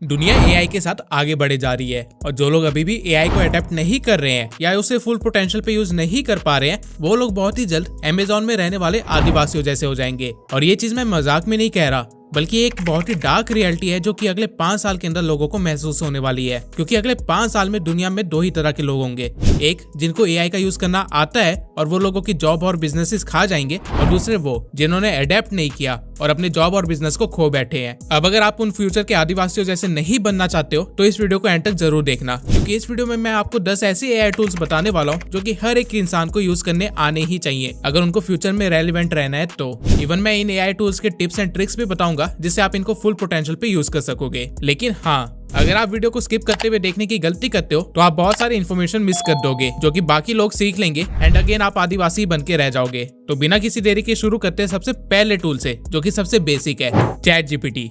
दुनिया एआई के साथ आगे बढ़े जा रही है और जो लोग अभी भी एआई को अडेप्ट नहीं कर रहे हैं या उसे फुल पोटेंशियल पे यूज नहीं कर पा रहे हैं, वो लोग बहुत ही जल्द अमेज़न में रहने वाले आदिवासियों जैसे हो जाएंगे। और ये चीज मैं मजाक में नहीं कह रहा, बल्कि एक बहुत ही डार्क रियलिटी है जो कि अगले 5 साल के अंदर लोगों को महसूस होने वाली है। क्योंकि अगले 5 साल में दुनिया में 2 ही तरह के लोग होंगे, एक जिनको एआई का यूज करना आता है और वो लोगों की जॉब और बिजनेसेस खा जाएंगे, और दूसरे वो जिन्होंने अडेप्ट नहीं किया और अपने जॉब और बिजनेस को खो बैठे हैं। अब अगर आप उन फ्यूचर के आदिवासियों जैसे नहीं बनना चाहते हो तो इस वीडियो को एंड तक जरूर देखना, क्योंकि इस वीडियो में मैं आपको 10 ऐसे एआई टूल्स बताने वाला हूँ जो कि हर एक इंसान को यूज करने आने ही चाहिए अगर उनको फ्यूचर में रेलिवेंट रहना है तो। इवन मैं इन एआई टूल्स के टिप्स एंड ट्रिक्स भी बताऊंगा जिससे आप इनको फुल पोटेंशियल पे यूज कर सकोगे। लेकिन हाँ, अगर आप वीडियो को स्किप करते हुए देखने की गलती करते हो तो आप बहुत सारी इन्फॉर्मेशन मिस कर दोगे जो कि बाकी लोग सीख लेंगे एंड अगेन आप आदिवासी बन के रह जाओगे। तो बिना किसी देरी के शुरू करते हैं सबसे पहले टूल से, जो कि सबसे बेसिक है, चैट जीपीटी।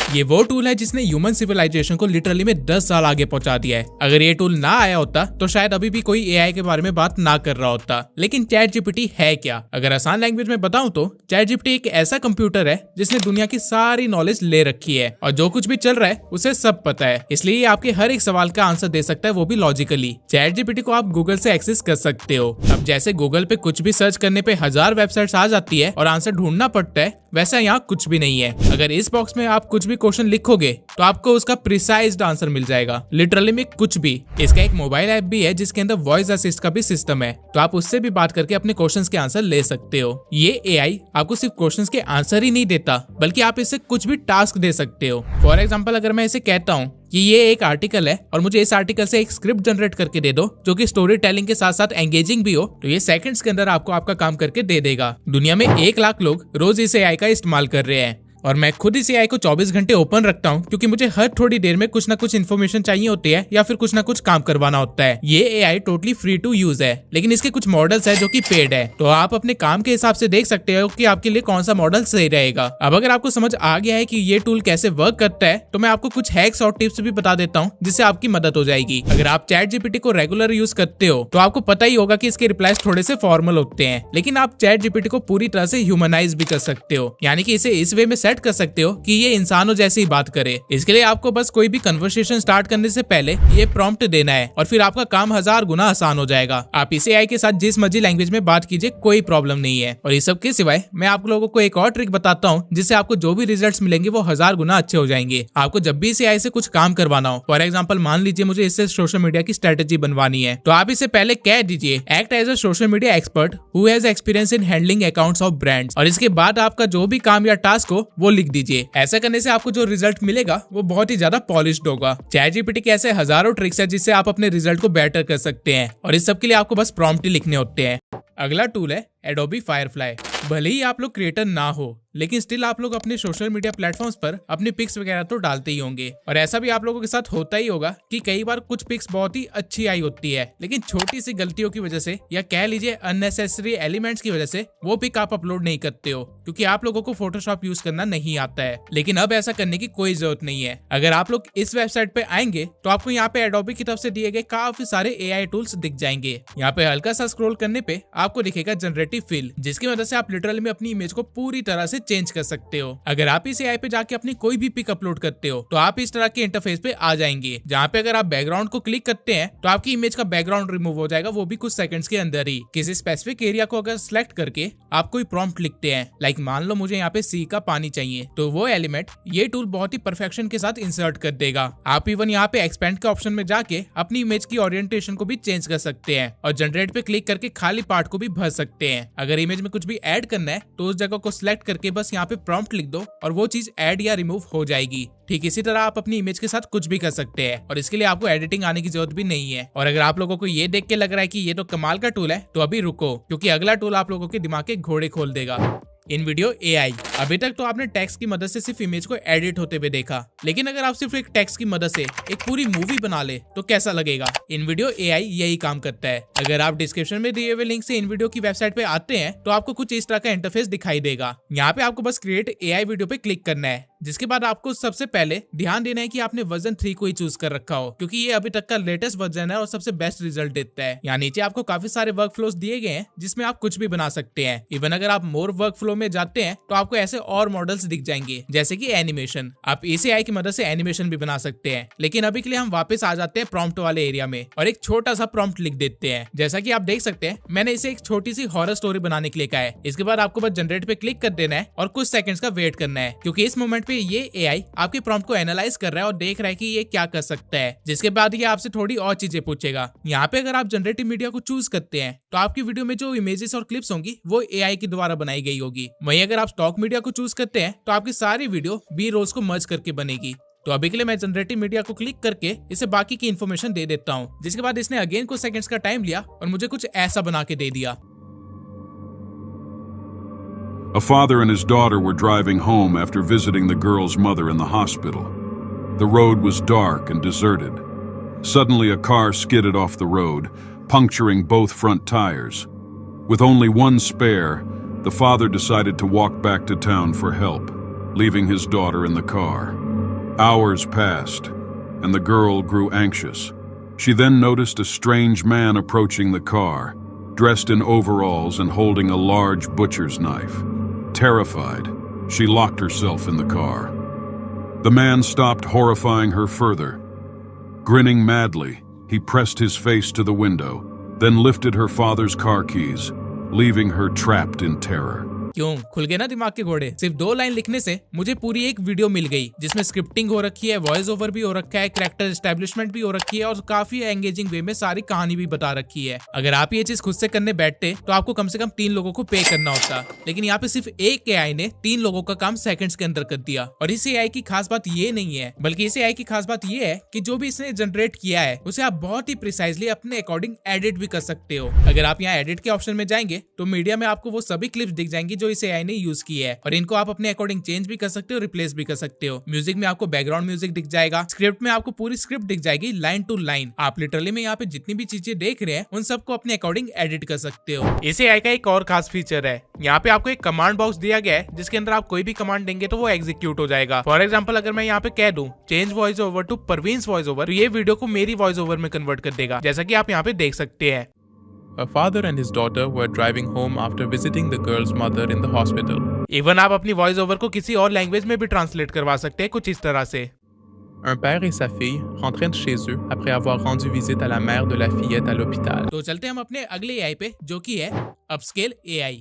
ये वो टूल है जिसने ह्यूमन सिविलाइजेशन को लिटरली में 10 साल आगे पहुंचा दिया है। अगर ये टूल ना आया होता तो शायद अभी भी कोई एआई के बारे में बात ना कर रहा होता। लेकिन चैट जीपीटी है क्या? अगर आसान लैंग्वेज में बताऊं तो चैट जीपीटी एक ऐसा कंप्यूटर है जिसने दुनिया की सारी नॉलेज ले रखी है और जो कुछ भी चल रहा है उसे सब पता है, इसलिए ये आपके हर एक सवाल का आंसर दे सकता है, वो भी लॉजिकली। चैट जीपीटी को आप गूगल से एक्सेस कर सकते हो। अब जैसे गूगल पे कुछ भी सर्च करने पे 1000 वेबसाइट्स आ जाती है और आंसर ढूंढना पड़ता है, वैसा यहाँ कुछ भी नहीं है। अगर इस बॉक्स में आप कुछ भी क्वेश्चन लिखोगे तो आपको उसका प्रिसाइज्ड आंसर मिल जाएगा, लिटरली में कुछ भी। इसका एक मोबाइल ऐप भी है जिसके अंदर वॉइस असिस्ट का भी सिस्टम है, तो आप उससे भी बात करके अपने क्वेश्चंस के आंसर ले सकते हो। ये एआई आपको सिर्फ क्वेश्चंस के आंसर ही नहीं देता, बल्कि आप इससे कुछ भी टास्क दे सकते हो। फॉर एग्जाम्पल, अगर मैं इसे कहता हूँ कि ये एक आर्टिकल है और मुझे इस आर्टिकल से एक स्क्रिप्ट जनरेट करके दे दो जो कि स्टोरी टेलिंग के साथ साथ एंगेजिंग भी हो, तो ये सेकंड्स के अंदर आपको आपका काम करके दे देगा। दुनिया में 1 लाख लोग रोज इस एआई का इस्तेमाल कर रहे हैं और मैं खुद इस एआई को 24 घंटे ओपन रखता हूँ, क्योंकि मुझे हर थोड़ी देर में कुछ ना कुछ इन्फॉर्मेशन चाहिए होती है या फिर कुछ ना कुछ काम करवाना होता है। ये AI totally free to use है, लेकिन इसके कुछ मॉडल्स है जो कि पेड है, तो आप अपने काम के हिसाब से देख सकते हो कि आपके लिए कौन सा मॉडल सही रहेगा। अब अगर आपको समझ आ गया है कि ये टूल कैसे वर्क करता है, तो मैं आपको कुछ हैक्स और टिप्स भी बता देता हूँ जिससे आपकी मदद हो जाएगी। अगर आप चैट जीपीटी को रेगुलर यूज करते हो तो आपको पता ही होगा कि इसके रिप्लाईज थोड़े से फॉर्मल होते हैं, लेकिन आप चैट जीपीटी को पूरी तरह से ह्यूमनाइज भी कर सकते हो, यानी कि इसे इस वे में सेट कर सकते हो कि ये इंसानों जैसी ही बात करे। इसके लिए आपको बस कोई भी कन्वर्सेशन स्टार्ट करने से पहले ये प्रॉम्प्ट देना है और फिर आपका काम 1000 गुना आसान हो जाएगा। आप इस एआई के साथ जिस मर्जी लैंग्वेज में बात कीजिए, कोई प्रॉब्लम नहीं है। और इस सब के सिवाय मैं आप लोगों को एक और ट्रिक बताता हूँ जिससे आपको जो भी रिजल्ट्स मिलेंगे वो 1000 गुना अच्छे हो जाएंगे। आपको जब भी इस एआई से कुछ काम करवाना हो, फॉर एग्जाम्पल मान लीजिए मुझे इससे सोशल मीडिया की स्ट्रेटेजी बनवानी है, तो आप इसे पहले कह दीजिए act as a social media expert who has experience in handling accounts of brands, और इसके बाद आपका जो भी काम या टास्क हो वो लिख दीजिए। ऐसा करने से आपको जो रिजल्ट मिलेगा वो बहुत ही ज्यादा पॉलिश्ड होगा। चैट जीपीटी के ऐसे हजारों ट्रिक्स है जिससे आप अपने रिजल्ट को बेटर कर सकते हैं, और इस सब के लिए आपको बस प्रॉम्प्ट ही लिखने होते हैं। अगला टूल है एडोबी फायरफ्लाई। भले ही आप लोग क्रिएटर ना हो, लेकिन स्टिल आप लोग अपने सोशल मीडिया प्लेटफॉर्म्स पर अपनी पिक्स वगैरह तो डालते ही होंगे, और ऐसा भी आप लोगों के साथ होता ही होगा कि कई बार कुछ पिक्स बहुत ही अच्छी आई होती है, लेकिन छोटी सी गलतियों की वजह से या कह लीजिए अननेसेसरी एलिमेंट्स की वजह से वो पिक आप अपलोड नहीं करते हो, क्योंकि आप लोगों को फोटोशॉप यूज करना नहीं आता है। लेकिन अब ऐसा करने की कोई जरूरत नहीं है। अगर आप लोग इस वेबसाइट पे आएंगे तो आपको यहाँ पे एडोबी की तरफ से दिए गए काफी सारे एआई टूल्स दिख जाएंगे। यहाँ पे हल्का सा स्क्रॉल करने पे आपको दिखेगा जनरेटिव फिल, जिसकी मदद से आप लिटरली में अपनी इमेज को पूरी तरह से चेंज कर सकते हो। अगर आप इस एआई पे जाके अपनी कोई भी पिक अपलोड करते हो तो आप इस तरह के इंटरफेस पे आ जाएंगे, जहाँ पे अगर आप बैकग्राउंड को क्लिक करते हैं तो आपकी इमेज का बैकग्राउंड रिमूव हो जाएगा, वो भी कुछ सेकंड्स के अंदर ही। किसी स्पेसिफिक एरिया को अगर सिलेक्ट करके आप कोई प्रॉम्प्ट लिखते हैं, लाइक मान लो मुझे यहाँ पे सी का पानी चाहिए, तो वो एलिमेंट ये टूल बहुत ही परफेक्शन के साथ इंसर्ट कर देगा। आप इवन यहाँ पे एक्सपेंड के ऑप्शन में जाके अपनी इमेज की ओरिएंटेशन को भी चेंज कर सकते हैं और जनरेट पे क्लिक करके खाली पार्ट को भी भर सकते हैं। अगर इमेज में कुछ भी ऐड करना है तो उस जगह को सिलेक्ट करके बस यहाँ पे प्रॉम्प्ट लिख दो और वो चीज ऐड या रिमूव हो जाएगी। ठीक इसी तरह आप अपनी इमेज के साथ कुछ भी कर सकते हैं, और इसके लिए आपको एडिटिंग आने की जरूरत भी नहीं है। और अगर आप लोगों को ये देख के लग रहा है कि ये तो कमाल का टूल है, तो अभी रुको, क्योंकि अगला टूल आप लोगों के दिमाग के घोड़े खोल देगा। इन वीडियो एआई। अभी तक तो आपने टेक्स्ट की मदद से सिर्फ इमेज को एडिट होते हुए देखा, लेकिन अगर आप सिर्फ एक टेक्स्ट की मदद से एक पूरी मूवी बना ले तो कैसा लगेगा? इन वीडियो एआई यही काम करता है। अगर आप डिस्क्रिप्शन में दिए हुए लिंक से इन वीडियो की वेबसाइट पे आते हैं तो आपको कुछ इस तरह का इंटरफेस दिखाई देगा। यहाँ पे आपको बस क्रिएट एआई वीडियो पे क्लिक करना है। जिसके बाद आपको सबसे पहले ध्यान देना है कि आपने वर्जन 3 को ही चूज कर रखा हो, क्योंकि ये अभी तक का लेटेस्ट वर्जन है और सबसे बेस्ट रिजल्ट देता है। यहाँ नीचे आपको काफी सारे वर्क फ्लोज दिए गए हैं जिसमें आप कुछ भी बना सकते हैं। इवन अगर आप मोर वर्क फ्लो में जाते हैं तो आपको ऐसे और मॉडल्स दिख जाएंगे, जैसे कि एनिमेशन। आप इस AI की मदद से एनिमेशन भी बना सकते हैं। लेकिन अभी के लिए हम वापस आ जाते हैं प्रॉम्प्ट वाले एरिया में और एक छोटा सा प्रॉम्प्ट लिख देते हैं। जैसा कि आप देख सकते हैं मैंने इसे एक छोटी सी हॉरर स्टोरी बनाने के लिए कहा है। इसके बाद आपको बस जनरेट पे क्लिक कर देना है और कुछ सेकंड्स का वेट करना है, क्योंकि इस मोमेंट पे ये AI आपके प्रॉम्प्ट को एनालाइज कर रहा है और देख रहा है कि ये क्या कर सकता है। जिसके बाद ये आपसे थोड़ी और चीजें पूछेगा। यहाँ पे अगर आप जनरेटिव मीडिया को चूज करते हैं तो आपकी वीडियो में जो इमेजेस और क्लिप्स होंगी वो AI के द्वारा बनाई गई होगी। वहीं अगर आप स्टॉक मीडिया को चूज करते हैं तो आपकी सारी वीडियो बी रोल्स को मर्ज करके बनेगी। तो अभी के लिए मैं जनरेटिव मीडिया को क्लिक करके इसे बाकी की इन्फॉर्मेशन दे देता हूँ। जिसके बाद इसने अगेन कुछ सेकंड्स का टाइम लिया और मुझे कुछ ऐसा बना के दे दिया। A father and his daughter were driving home after visiting the girl's mother in the hospital. The road was dark and deserted. Suddenly, a car skidded off the road, puncturing both front tires. With only one spare, the father decided to walk back to town for help, leaving his daughter in the car. Hours passed, and the girl grew anxious. She then noticed a strange man approaching the car, dressed in overalls and holding a large butcher's knife. Terrified, she locked herself in the car. The man stopped, horrifying her further. Grinning madly, he pressed his face to the window, then lifted her father's car keys, leaving her trapped in terror. क्यों खुल गए ना दिमाग के घोड़े। सिर्फ 2 line लिखने से मुझे पूरी एक वीडियो मिल गई, जिसमें स्क्रिप्टिंग हो रखी है, वॉइस ओवर भी हो रखा है, कैरेक्टर एस्टेब्लिशमेंट भी हो रखी है और काफी एंगेजिंग वे में सारी कहानी भी बता रखी है। अगर आप ये चीज खुद से करने बैठते तो आपको कम से कम 3 लोगों को पे करना होता, लेकिन यहाँ पे सिर्फ एक AI ने 3 लोगों का काम सेकंड्स के अंदर कर दिया। और इस AI की खास बात ये नहीं है, बल्कि इस AI की खास बात ये है कि जो भी इसने जनरेट किया है उसे आप बहुत ही प्रिसाइजली अपने अकॉर्डिंग एडिट भी कर सकते हो। अगर आप यहाँ एडिट के ऑप्शन में जाएंगे तो मीडिया में आपको वो सभी क्लिप्स दिख जाएंगी जो इस AI ने यूज की है, और इनको आप अपने अकॉर्डिंग चेंज भी कर सकते हो, रिप्लेस भी कर सकते हो। म्यूजिक में आपको बैकग्राउंड म्यूजिक दिख जाएगा, स्क्रिप्ट में आपको पूरी स्क्रिप्ट दिख जाएगी लाइन टू लाइन। आप लिटरली में यहाँ पे जितनी भी चीजें देख रहे हैं उन सबको अपने अकॉर्डिंग एडिट कर सकते हो। इस AI का एक और खास फीचर है, यहाँ पे आपको एक कमांड बॉक्स दिया गया है जिसके अंदर आप कोई भी कमांड देंगे तो वो एग्जीक्यूट हो जाएगा। फॉर एग्जाम्पल अगर मैं यहाँ पे कह दूं change voice over to Parveen's voice over, तो ये वीडियो को मेरी वॉइस ओवर में कन्वर्ट कर देगा, जैसा कि आप यहाँ पे देख सकते हैं। A father and his daughter were driving home after visiting the girl's mother in the hospital. Even आप अपनी वॉइस ओवर को किसी और लैंग्वेज में भी ट्रांसलेट करवा सकते हैं कुछ इस तरह से। Un père et sa fille rentraient de chez eux après avoir rendu visite à la mère de la fillette à l'hôpital. तो चलते हम अपने अगले AI पे, जो कि है अपस्केल AI।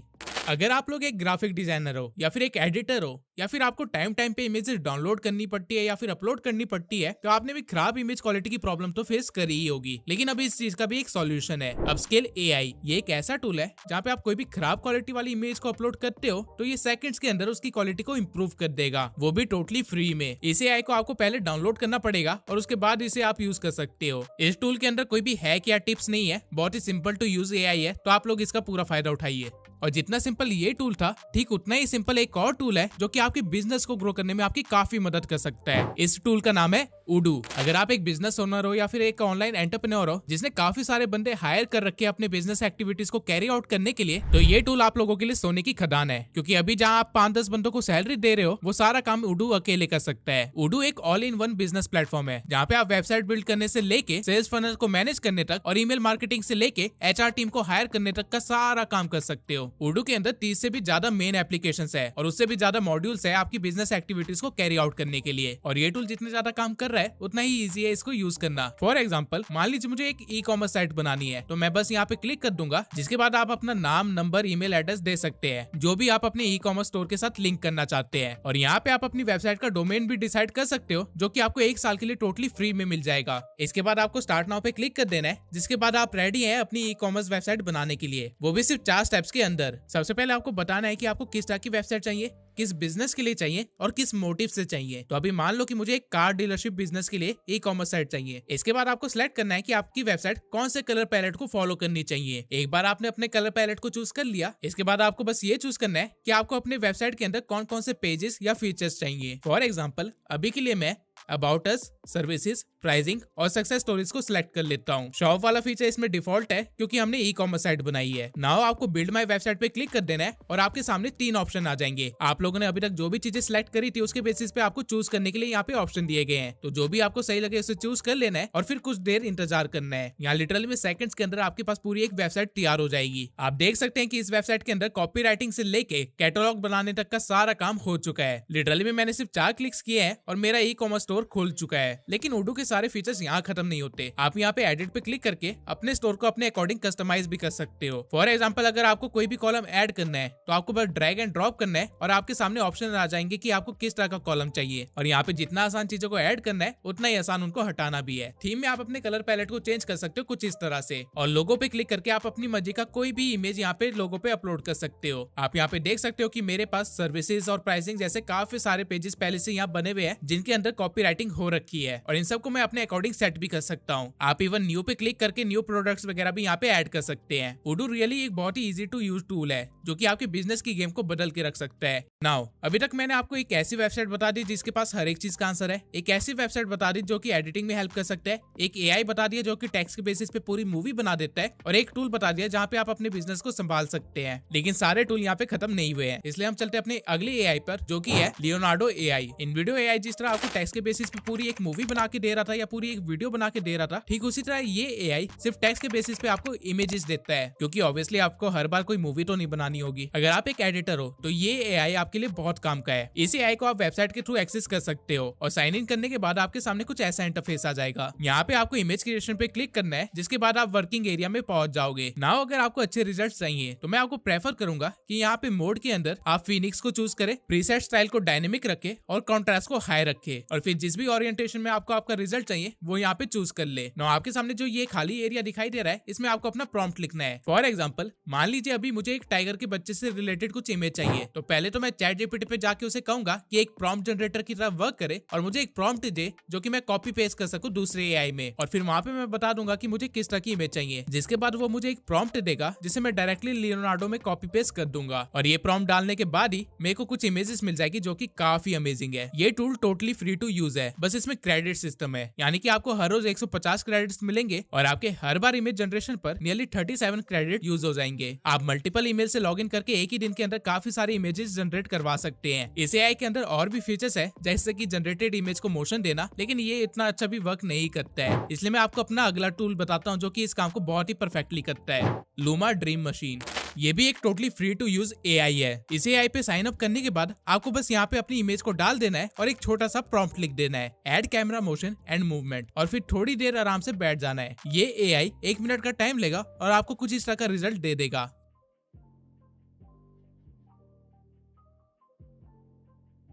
अगर आप लोग एक ग्राफिक डिजाइनर हो या फिर एक एडिटर हो या फिर आपको टाइम टाइम पे इमेजेस डाउनलोड करनी पड़ती है या फिर अपलोड करनी पड़ती है, तो आपने भी खराब इमेज क्वालिटी की प्रॉब्लम तो फेस करी ही होगी। लेकिन अभी इस चीज का भी एक सॉल्यूशन है, अपस्केल AI। ये एक ऐसा टूल है जहाँ पे आप कोई भी खराब क्वालिटी वाली इमेज को अपलोड करते हो तो ये सेकंड्स के अंदर उसकी क्वालिटी को इम्प्रूव कर देगा, वो भी टोटली फ्री में। इस AI को आपको पहले डाउनलोड करना पड़ेगा और उसके बाद इसे आप यूज कर सकते हो। इस टूल के अंदर कोई भी हैक या टिप्स नहीं है, बहुत ही सिंपल टू यूज AI है, तो आप लोग इसका पूरा फायदा उठाइए। और जितना सिंपल ये टूल था, ठीक उतना ही सिंपल एक और टूल है जो कि आपके बिजनेस को ग्रो करने में आपकी काफी मदद कर सकता है। इस टूल का नाम है Odoo। अगर आप एक बिजनेस ओनर हो या फिर एक ऑनलाइन एंटरप्रेन्योर हो जिसने काफी सारे बंदे हायर कर रखे हैं अपने बिजनेस एक्टिविटीज को कैरी आउट करने के लिए, तो ये टूल आप लोगों के लिए सोने की खदान है। क्योंकि अभी जहां आप 5-10 बंदों को सैलरी दे रहे हो, वो सारा काम Odoo अकेले कर सकता है। Odoo एक all in one business platform है जहाँ पे आप वेबसाइट बिल्ड करने से लेके सेल्स फनल को मैनेज करने तक और ईमेल मार्केटिंग से लेके HR टीम को हायर करने तक का सारा काम कर सकते हो। Odoo के अंदर 30 से भी ज्यादा मेन एप्लीकेशंस है और उससे भी ज्यादा मॉड्यूल्स है आपकी बिजनेस एक्टिविटीज को कैरी आउट करने के लिए। और ये टूल जितने ज्यादा काम कर रहा है उतना ही इजी है इसको यूज करना। फॉर एग्जांपल मान लीजिए मुझे एक ई-कॉमर्स साइट बनानी है, तो मैं बस यहाँ पे क्लिक कर दूंगा, जिसके बाद आप अपना नाम, नंबर, ईमेल एड्रेस दे सकते हैं जो भी आप अपने ई-कॉमर्स स्टोर के साथ लिंक करना चाहते हैं। और यहाँ पे आप अपनी वेबसाइट का डोमेन भी डिसाइड कर सकते हो, जो कि आपको 1 साल के लिए टोटली फ्री में मिल जाएगा। इसके बाद आपको स्टार्ट नाउ पे क्लिक कर देना है, जिसके बाद आप रेडी हैं अपनी ई-कॉमर्स वेबसाइट बनाने के लिए, वो भी सिर्फ 4 स्टेप्स के अंदर। सबसे पहले आपको बताना है कि आपको किस तरह की वेबसाइट चाहिए, किस बिजनेस के लिए चाहिए और किस मोटिव से चाहिए। तो अभी मान लो कि मुझे एक कार डीलरशिप बिजनेस के लिए ई कॉमर्स साइट चाहिए। इसके बाद आपको सिलेक्ट करना है कि आपकी वेबसाइट कौन से कलर पैलेट को फॉलो करनी चाहिए। एक बार आपने अपने कलर पैलेट को चूज कर लिया, इसके बाद आपको बस ये चूज करना है कि आपको अपने वेबसाइट के अंदर कौन कौन से पेजेस या फीचर्स चाहिए। फॉर एग्जाम्पल अभी के लिए मैं अबाउट अस, सर्विसेज, प्राइसिंग और सक्सेस स्टोरीज को सिलेक्ट कर लेता हूँ। शो ऑफ वाला फीचर इसमें डिफॉल्ट है क्योंकि हमने ई कॉमर्स साइट बनाई है। नाउ आपको बिल्ड माई वेबसाइट पे क्लिक कर देना है और आपके सामने 3 ऑप्शन आ जाएंगे। आप लोगों ने अभी तक जो भी चीजें सिलेक्ट करी थी उसके बेसिस पे आपको चूज करने के लिए यहाँ पे ऑप्शन दिए गए हैं। तो जो भी आपको सही लगे उसे चूज कर लेना है और फिर कुछ देर इंतजार करना है। यहाँ लिटरली में सेकंड्स के अंदर आपके पास पूरी एक वेबसाइट तैयार हो जाएगी। आप देख सकते हैं कि इस वेबसाइट के अंदर कॉपी राइटिंग से लेके कैटलॉग बनाने तक का सारा काम हो चुका है। लिटरली में मैंने सिर्फ 4 क्लिक्स किए हैं और मेरा ई कॉमर्स स्टोर खुल चुका है। लेकिन उडू के सारे फीचर्स यहाँ खत्म नहीं होते। आप यहाँ पे एडिट पे क्लिक करके अपने स्टोर को अपने अकॉर्डिंग कस्टमाइज भी कर सकते हो। फॉर एग्जाम्पल अगर आपको कोई भी कॉलम ऐड करना है तो आपको बस ड्रैग एंड ड्रॉप करना है और आपके सामने ऑप्शन आ जाएंगे कि आपको किस तरह का कॉलम चाहिए। और यहाँ पे जितना आसान चीजों को ऐड करना है उतना ही आसान उनको हटाना भी है। थीम में आप अपने कलर पैलेट को चेंज कर सकते हो कुछ इस तरह से। और लोगो पे क्लिक करके आप अपनी मर्जी का कोई भी इमेज यहाँ पे लोगो पे अपलोड कर सकते हो। आप यहाँ पे देख सकते हो कि मेरे पास सर्विसेज और प्राइसिंग जैसे काफी सारे पेजेस पहले से यहाँ बने हुए हैं जिनके अंदर कॉपी राइटिंग हो रखी है और इन सबको मैं अपने अकॉर्डिंग सेट भी कर सकता हूँ। आप इवन न्यू पे क्लिक करके न्यू प्रोडक्ट्स वगैरह भी यहाँ पे ऐड कर सकते हैं। उडू रियली एक बहुत ही इजी टू यूज टूल है जो कि आपके बिजनेस की गेम को बदल के रख सकता है। नाउ अभी तक मैंने आपको एक ऐसी वेबसाइट बता दी जिसके पास हर एक चीज का आंसर है, एक ऐसी वेबसाइट बता दी जो कि एडिटिंग में हेल्प कर सकता है, एक एआई बता दिया जो कि टेक्स्ट के बेसिस पे पूरी मूवी बना देता है और एक टूल बता दिया जहाँ पे आप अपने बिजनेस को संभाल सकते हैं। लेकिन सारे टूल यहाँ पे खत्म नहीं हुए हैं, इसलिए हम चलते अपने अगले एआई पर जो कि है लियोनार्डो एआई। इन वीडियो एआई जिस तरह आपको टेक्स्ट के बेसिस पे पूरी एक मूवी बना के दे रहा था या पूरी एक वीडियो बना के दे रहा था, ठीक उसी तरह ये एआई सिर्फ टेक्स्ट के बेसिस पे आपको इमेजेस देता है क्योंकि ऑब्वियसली आपको हर बार कोई मूवी तो नहीं बनानी होगी। अगर आप एक एडिटर हो तो ये एआई आपके लिए बहुत काम का है। इस एआई को आप वेबसाइट के थ्रू एक्सेस कर सकते हो और साइन इन करने के बाद आपके सामने कुछ ऐसा इंटरफेस आ जाएगा। यहाँ पे आपको इमेज क्रिएशन पे क्लिक करना है जिसके बाद आप वर्किंग एरिया में पहुंच जाओगे। नाउ अगर आपको अच्छे रिजल्ट चाहिए तो मैं आपको प्रेफर करूंगा कि यहाँ पे मोड के अंदर आप फिनिक्स को चूज करें, प्रीसेट स्टाइल को डायनेमिक रखे और कॉन्ट्रास्ट को हाई रखे और फिर जिस भी ओरिएंटेशन में आपको आपका रिजल्ट चाहिए वो यहाँ पे चूज कर ले। नाउ आपके सामने जो ये खाली एरिया दिखाई दे रहा है इसमें आपको अपना प्रॉम्प्ट लिखना है। फॉर एग्जाम्पल मान लीजिए अभी मुझे एक टाइगर के बच्चे से रिलेटेड कुछ इमेज चाहिए तो पहले तो मैं चैट जीपीटी पे जाके उसे कहूंगा कि एक प्रॉम्प्ट जनरेटर की तरह वर्क करे और मुझे एक प्रॉम्प्ट दे जो कि मैं कॉपी पेस्ट कर सकूं दूसरे एआई में और फिर वहां पे मैं बता दूंगा कि मुझे किस तरह की इमेज चाहिए, जिसके बाद वो मुझे एक प्रॉम्प्ट देगा जिसे मैं डायरेक्टली लियोनार्डो में कॉपी पेस्ट कर दूंगा और ये प्रॉम्प्ट डालने के बाद ही मेरे को कुछ इमेजेस मिल जाएगी जो कि काफी अमेजिंग है। ये tool totally free to use है, बस इसमें क्रेडिट सिस्टम है, यानी कि आपको हर रोज 150 क्रेडिट्स मिलेंगे और आपके हर बार इमेज जनरेशन पर नियरली 37 क्रेडिट यूज हो जाएंगे। आप मल्टीपल ईमेल से लॉगिन करके एक ही दिन के अंदर काफी सारे इमेजेस जनरेट करवा सकते हैं। इस एआई के अंदर और भी फीचर्स है जैसे कि जनरेटेड इमेज को मोशन देना, लेकिन ये इतना अच्छा भी वर्क नहीं करता है, इसलिए मैं आपको अपना अगला टूल बताता हूँ जो कि इस काम को बहुत ही परफेक्टली करता है, लूमा ड्रीम मशीन। ये भी एक totally free to use AI है। इस एआई पे साइन अप करने के बाद आपको बस यहाँ पे अपनी इमेज को डाल देना है और एक छोटा सा प्रॉम्प्ट लिख देना है, add camera motion and movement, और फिर थोड़ी देर आराम से बैठ जाना है। ये एआई 1 मिनट का टाइम लेगा और आपको कुछ इस तरह का रिजल्ट दे देगा।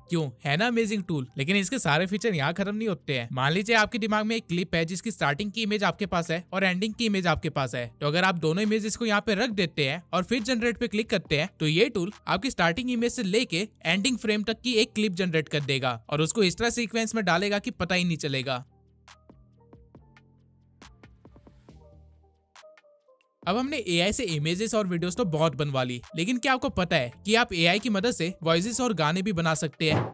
क्यों, है ना अमेजिंग टूल? लेकिन इसके सारे फीचर यहाँ खत्म नहीं होते हैं। मान लीजिए आपके दिमाग में एक क्लिप है जिसकी स्टार्टिंग की इमेज आपके पास है और एंडिंग की इमेज आपके पास है, तो अगर आप दोनों इमेजेस को यहाँ पे रख देते हैं और फिर जनरेट पे क्लिक करते हैं तो ये टूल आपकी स्टार्टिंग इमेज से लेके एंडिंग फ्रेम तक की एक क्लिप जनरेट कर देगा और उसको इस तरह सीक्वेंस में डालेगा कि पता ही नहीं चलेगा। अब हमने एआई से इमेजेस और वीडियोस तो बहुत बनवा ली, लेकिन क्या आपको पता है कि आप एआई की मदद से वॉइसेस और गाने भी बना सकते हैं?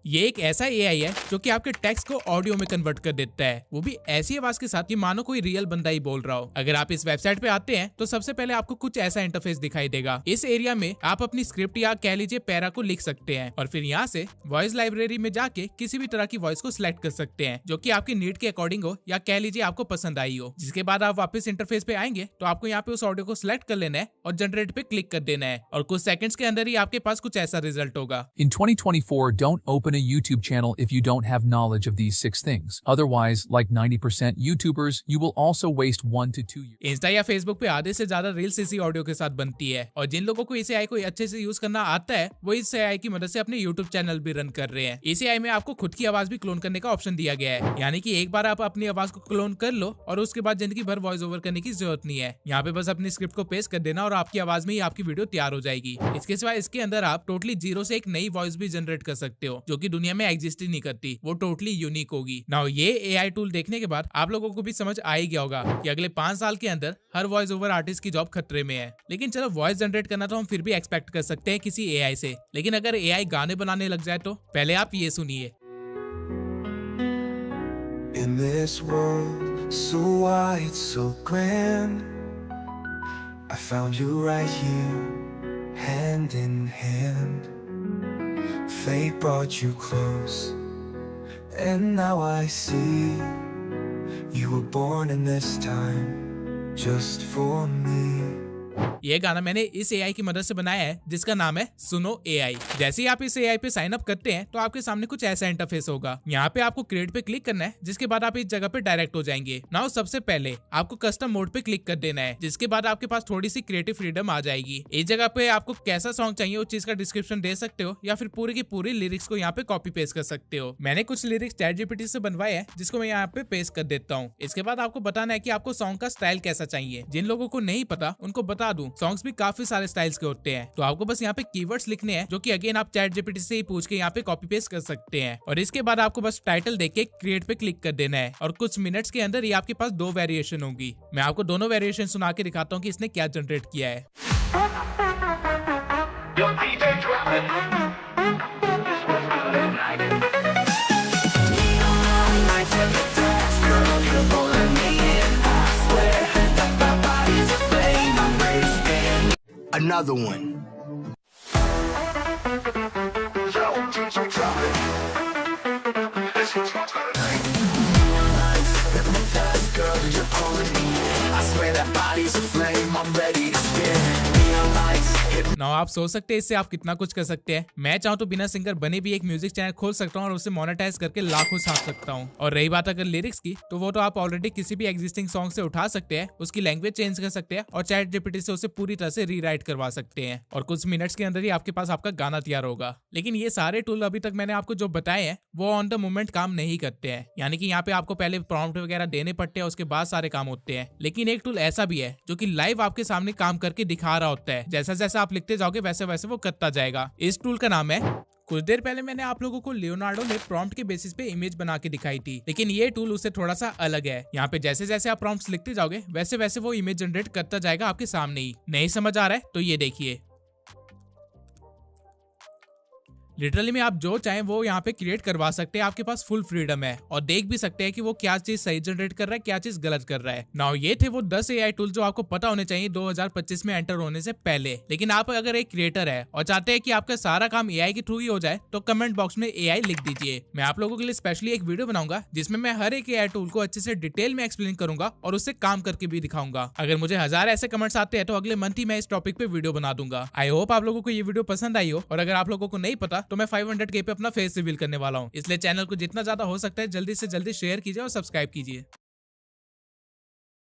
ये एक ऐसा एआई है जो कि आपके टेक्स्ट को ऑडियो में कन्वर्ट कर देता है, वो भी ऐसी आवाज के साथ कि मानो कोई रियल बंदा ही बोल रहा हो। अगर आप इस वेबसाइट पे आते हैं तो सबसे पहले आपको कुछ ऐसा इंटरफेस दिखाई देगा। इस एरिया में आप अपनी स्क्रिप्ट या कह लीजिए पैरा को लिख सकते हैं और फिर यहाँ से वॉइस लाइब्रेरी में जाके किसी भी तरह की वॉइस को सिलेक्ट कर सकते हैं जो कि आपकी नीड के अकॉर्डिंग हो या कह लीजिए आपको पसंद आई हो। जिसके बाद आप वापस इंटरफेस पे आएंगे तो आपको यहाँ पे उस ऑडियो को सिलेक्ट कर लेना है और जनरेट पे क्लिक कर देना है और कुछ सेकंड्स के अंदर ही आपके पास कुछ ऐसा रिजल्ट होगा। In 2024, don't open a YouTube channel if you don't have knowledge of these 6 things. Otherwise, like 90% YouTubers, you will also waste 1 to 2 years. Insta या फेसबुक पे आधे से ज्यादा रील्स इसी ऑडियो के साथ बनती है और जिन लोगों को इस एआई को अच्छे से यूज करना आता है वो इस एआई की मदद से अपने यूट्यूब चैनल भी रन कर रहे हैं। इस एआई में आपको खुद की आवाज भी क्लोन करने का ऑप्शन दिया गया है, यानी कि एक बार आप अपनी आवाज को क्लोन कर लो और उसके बाद जिंदगी भर वॉइस ओवर करने की जरूरत नहीं है। यहाँ पे बस अपनी स्क्रिप्ट को पेस्ट कर देना और आपकी आवाज में ही आपकी वीडियो तैयार हो जाएगी। इसके सिवा इसके अंदर आप टोटली जीरो से एक नई वॉइस भी जनरेट कर सकते हो जो कि दुनिया में एग्जिस्ट ही नहीं करती, वो टोटली यूनिक होगी। नाउ ये एआई टूल देखने के बाद आप लोगों को भी समझ आ ही गया होगा कि अगले 5 साल के अंदर हर वॉइस ओवर आर्टिस्ट की जॉब खतरे में है। लेकिन चलो वॉइस जनरेट करना तो हम फिर भी एक्सपेक्ट कर सकते हैं किसी एआई से, लेकिन अगर एआई गाने बनाने लग जाए तो पहले आप ये सुनिए। In this world so wide, so grand, I found you right here, hand in hand. Fate brought you close, and now I see you were born in this time just for me. ये गाना मैंने इस AI की मदद से बनाया है जिसका नाम है सुनो एआई। जैसे ही आप इस एआई पे साइन अप करते हैं तो आपके सामने कुछ ऐसा इंटरफेस होगा। यहाँ पे आपको क्रिएट पे क्लिक करना है, जिसके बाद आप इस जगह पे डायरेक्ट हो जाएंगे। नाउ सबसे पहले आपको कस्टम मोड पे क्लिक कर देना है, जिसके बाद आपके पास थोड़ी सी क्रिएटिव फ्रीडम आ जाएगी। इस जगह पे आपको कैसा सॉन्ग चाहिए उस चीज का डिस्क्रिप्शन दे सकते हो, या फिर पूरी की पूरी लिरिक्स को यहाँ पे कॉपी पेस्ट कर सकते हो। मैंने कुछ लिरिक्स ChatGPT से बनवाए हैं, जिसको मैं यहाँ पे पेस्ट कर देता हूँ। इसके बाद आपको बताना है कि आपको सॉन्ग का स्टाइल कैसा चाहिए। जिन लोगों को नहीं पता उनको बता दूं, सॉन्ग्स भी काफी सारे स्टाइल्स के होते हैं। तो आपको बस यहाँ पे कीवर्ड्स लिखने हैं, जो कि अगेन आप ChatGPT से ही पूछ के यहाँ पे कॉपी पेस्ट कर सकते हैं। और इसके बाद आपको बस टाइटल देख के क्रिएट पे क्लिक कर देना है, और कुछ मिनट्स के अंदर ये आपके पास 2 वेरिएशन होगी। मैं आपको दोनों वेरिएशन सुना के दिखाता हूँ कि इसने क्या जनरेट किया है। Another one. I swear that body's a flame, I'm ready to spin. Neon lights hit. Now आप सोच सकते हैं इससे आप कितना कुछ कर सकते हैं। मैं चाहूँ तो बिना सिंगर बने भी एक म्यूजिक चैनल खोल सकता हूँ और उसे मोनेटाइज करके लाखों छाप सकता हूँ। और रही बात अगर लिरिक्स की, तो वो तो आप ऑलरेडी किसी भी एग्जिस्टिंग सॉन्ग से उठा सकते हैं, उसकी लैंग्वेज चेंज कर सकते हैं और ChatGPT से उसे पूरी तरह से रीराइट करवा सकते हैं, और कुछ मिनट्स के अंदर ही आपके पास आपका गाना तैयार होगा। लेकिन ये सारे टूल अभी तक मैंने आपको जो बताए हैं वो ऑन द मोमेंट काम नहीं करते हैं, यानी कि यहाँ पे आपको पहले प्रॉम्प्ट वगैरह देने पड़ते हैं, उसके बाद सारे काम होते हैं। लेकिन एक टूल ऐसा भी है जो कि लाइव आपके सामने काम करके दिखा रहा होता है। जैसा जैसा आप लिखते जाओगे वैसे वैसे वो करता जाएगा। इस टूल का नाम है, कुछ देर पहले मैंने आप लोगों को लियोनार्डो ने प्रॉम्प्ट के बेसिस पे इमेज बना के दिखाई थी, लेकिन ये टूल उससे थोड़ा सा अलग है। यहाँ पे जैसे जैसे आप प्रॉम्प्ट्स लिखते जाओगे वैसे वैसे वो इमेज जनरेट करता जाएगा आपके सामने ही। नहीं समझ आ रहा है तो ये देखिए, लिटरली में आप जो चाहें वो यहाँ पे क्रिएट करवा सकते हैं। आपके पास फुल फ्रीडम है, और देख भी सकते हैं कि वो क्या चीज सही जनरेट कर रहा है, क्या चीज गलत कर रहा है। नाउ ये थे वो 10 एआई टूल जो आपको पता होने चाहिए 2025 में एंटर होने से पहले। लेकिन आप अगर एक क्रिएटर है और चाहते हैं कि आपका सारा काम एआई के थ्रू ही हो जाए, तो कमेंट बॉक्स में एआई लिख दीजिए। मैं आप लोगों के लिए स्पेशली एक वीडियो बनाऊंगा जिसमें मैं हर एक एआई टूल को अच्छे से डिटेल में एक्सप्लेन करूंगा और उससे काम करके भी दिखाऊंगा। अगर मुझे 1000 ऐसे कमेंट्स आते हैं तो अगले मंथ ही मैं इस टॉपिक पे वीडियो बना दूंगा। आई होप आप लोगों को ये वीडियो पसंद आई हो, और अगर आप लोगों को नहीं पता तो मैं 500K पे अपना फेस रिवील करने वाला हूँ, इसलिए चैनल को जितना ज्यादा हो सकता है जल्दी से जल्दी शेयर कीजिए और सब्सक्राइब कीजिए।